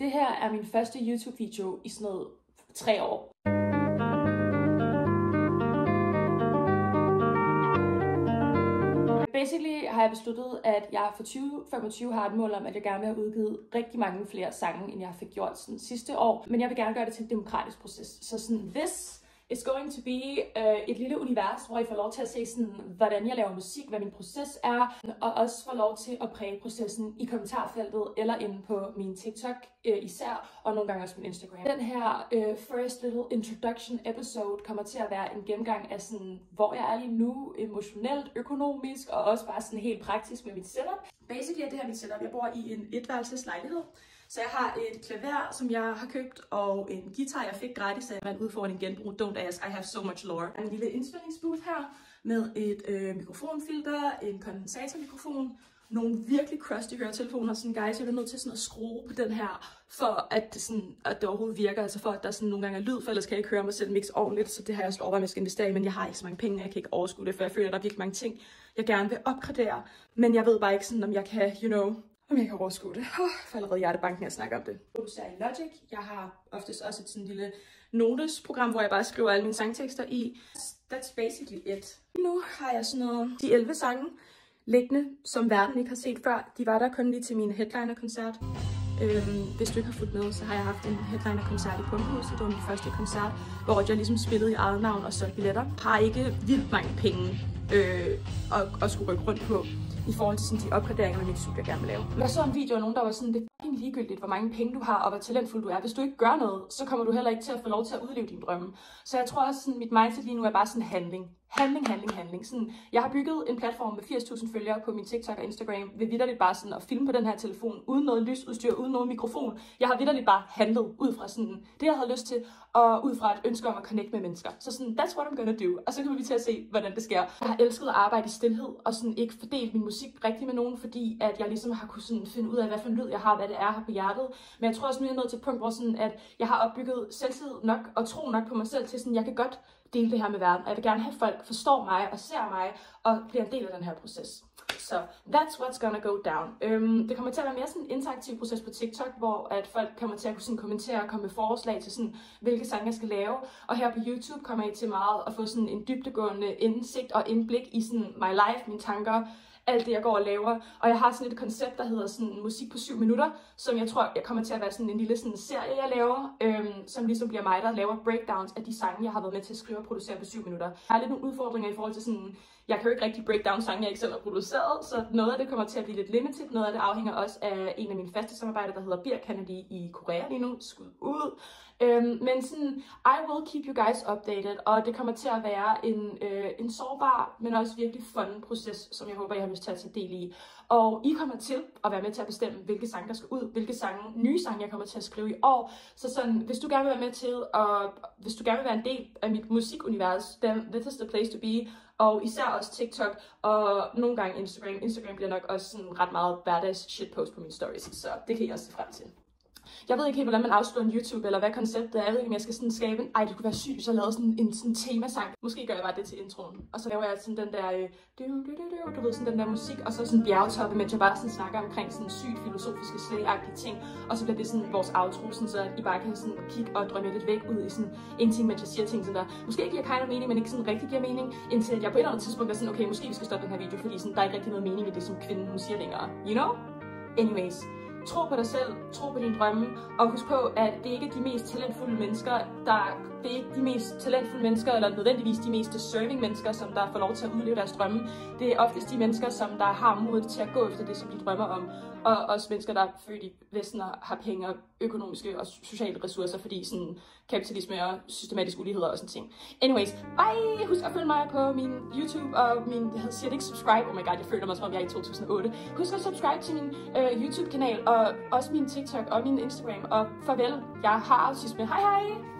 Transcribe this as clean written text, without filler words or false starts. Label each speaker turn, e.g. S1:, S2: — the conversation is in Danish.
S1: Det her er min første YouTube-video i sådan noget 3 år. Basically har jeg besluttet, at jeg for 2025 har et mål om, at jeg gerne vil have udgivet rigtig mange flere sange, end jeg fik gjort sådan sidste år. Men jeg vil gerne gøre det til en demokratisk proces. Så sådan, this is going to be et lille univers, hvor I får lov til at se sådan, hvordan jeg laver musik, hvad min proces er, og også får lov til at præge processen i kommentarfeltet eller inde på min TikTok især, og nogle gange også min Instagram. Den her first little introduction episode kommer til at være en gennemgang af sådan, hvor jeg er lige nu, emotionelt, økonomisk, og også bare sådan helt praktisk med mit setup. Basically er det her mit setup. Jeg bor i en etværelseslejlighed. Så jeg har et klaver, som jeg har købt, og en guitar, jeg fik gratis af en udfordring genbrug. Don't ask, I have so much lore. En lille indspilningsbooth her med et mikrofonfilter, en kondensatormikrofon, nogle virkelig crusty høretelefoner. Sådan, guys, jeg er nødt til sådan at skrue på den her, for at det overhovedet virker. Altså for at der sådan nogle gange er lyd, for ellers kan jeg ikke høre mig selv mix ordentligt. Så det har jeg også overvejet, at jeg skal investere i, men jeg har ikke så mange penge, jeg kan ikke overskue det, for jeg føler, at der er virkelig mange ting, jeg gerne vil opgradere. Men jeg ved bare ikke sådan, om jeg kan, om jeg kan overskue det. For allerede hjertebanken at snakke om det. Jeg producerer i Logic. Jeg har oftest også et sådan lille notesprogram, hvor jeg bare skriver alle mine sangtekster i. That's basically it. Nu har jeg sådan noget, de 11 sange liggende, som verden ikke har set før. De var der kun lige til min headliner-koncert. Hvis du ikke har fulgt med, så har jeg haft en headliner-koncert i Pumphuset. Det var min første koncert, hvor jeg ligesom spillede i eget navn og solgte billetter. Har ikke vildt mange penge at skulle rykke rundt på i forhold til sådan de opgraderinger med mit studie, jeg gerne vil lave. Jeg så en video af nogen, der var sådan, det er fucking ligegyldigt, hvor mange penge du har, og hvor talentfuld du er. Hvis du ikke gør noget, så kommer du heller ikke til at få lov til at udleve dine drømme. Så jeg tror også, sådan, mit mindset lige nu er bare sådan handling. Handling. Sådan, jeg har bygget en platform med 80.000 følgere på min TikTok og Instagram, ved vitterligt bare sådan at filme på den her telefon, uden noget lysudstyr, uden noget mikrofon. Jeg har vitterligt bare handlet ud fra sådan det, jeg havde lyst til, og ud fra et ønske om at connecte med mennesker. Så sådan, that's what I'm gonna do. Og så kommer vi til at se, hvordan det sker. Jeg har elsket at arbejde i stilhed, og sådan ikke fordelt min musik rigtig med nogen, fordi at jeg ligesom har kunne sådan finde ud af, hvad for en lyd jeg har, hvad det er her på hjertet. Men jeg tror også, nu er jeg nået til et punkt, hvor sådan, at jeg har opbygget selvtillid nok og tro nok på mig selv til sådan, jeg kan godt dele det her med verden, og jeg vil gerne have, at folk forstår mig og ser mig og bliver en del af den her proces. Så that's what's gonna go down. Det kommer til at være mere sådan en interaktiv proces på TikTok, hvor at folk kommer til at kunne sådan kommentere og komme med forslag til sådan, hvilke sange jeg skal lave. Og her på YouTube kommer jeg til meget at få sådan en dybdegående indsigt og indblik i sådan my life, mine tanker, alt det, jeg går og laver. Og jeg har sådan et koncept, der hedder sådan musik på 7 minutter, som jeg tror, jeg kommer til at være sådan en lille sådan serie, jeg laver, som ligesom bliver mig, der laver breakdowns af de sange, jeg har været med til at skrive og producere på 7 minutter. Jeg har lidt nogle udfordringer i forhold til sådan, jeg kan jo ikke rigtig breakdown sange, jeg ikke selv har produceret, så noget af det kommer til at blive lidt limited. Noget af det afhænger også af en af mine faste samarbejder, der hedder Bir Kennedy i Korea lige nu. Skud ud. Men sådan, I will keep you guys updated, og det kommer til at være en sårbar, men også virkelig fun proces, som jeg håber, jeg har lyst til at tage del i. Og I kommer til at være med til at bestemme, hvilke sange der skal ud, hvilke nye sange jeg kommer til at skrive i år. Så sådan, hvis du gerne vil være med til, og hvis du gerne vil være en del af mit musikunivers, then this is the place to be. Og især også TikTok, og nogle gange Instagram. Instagram bliver nok også sådan ret meget hverdags shitpost på mine stories, så det kan I også se frem til. Jeg ved ikke helt, hvordan man afslutter en YouTube, eller hvad konceptet er. Jeg ved ikke, om jeg skal sådan skabe en... det kunne være sygt, hvis jeg lavede sådan en temasang. Måske gør jeg bare det til introen. Og så laver jeg sådan den der... du ved, sådan den der musik, og så sådan bjergtoppe, mens jeg bare sådan snakker omkring sådan sygt filosofiske, slægagtige ting. Og så bliver det sådan vores outro, sådan, så I bare kan sådan kigge og drømme lidt væk ud i sådan en ting, mens jeg siger ting, sådan der måske giver kind of mening, men ikke sådan rigtig giver mening. Indtil jeg på et eller andet tidspunkt er sådan, okay, måske vi skal stoppe den her video, fordi sådan, der er ikke rigtig noget mening i det, som kvinden hun siger længere. You know? Anyways. Tro på dig selv, tro på dine drømme, og husk på, at det ikke er de mest talentfulde mennesker, det er ikke de mest talentfulde mennesker, eller nødvendigvis de mest deserving mennesker, som der får lov til at udleve deres drømme. Det er oftest de mennesker, som der har modet til at gå efter det, som de drømmer om. Og også mennesker, der er født i Vesten og har penge og økonomiske og sociale ressourcer, fordi sådan kapitalisme og systematisk ulighed og sådan ting. Anyways, bye! Husk at følge mig på min YouTube og min, jeg siger det ikke subscribe, oh my god, jeg føler mig som om jeg er i 2008. Husk at subscribe til min YouTube-kanal, og også min TikTok og min Instagram, og farvel, jeg har autisme. Hej hej!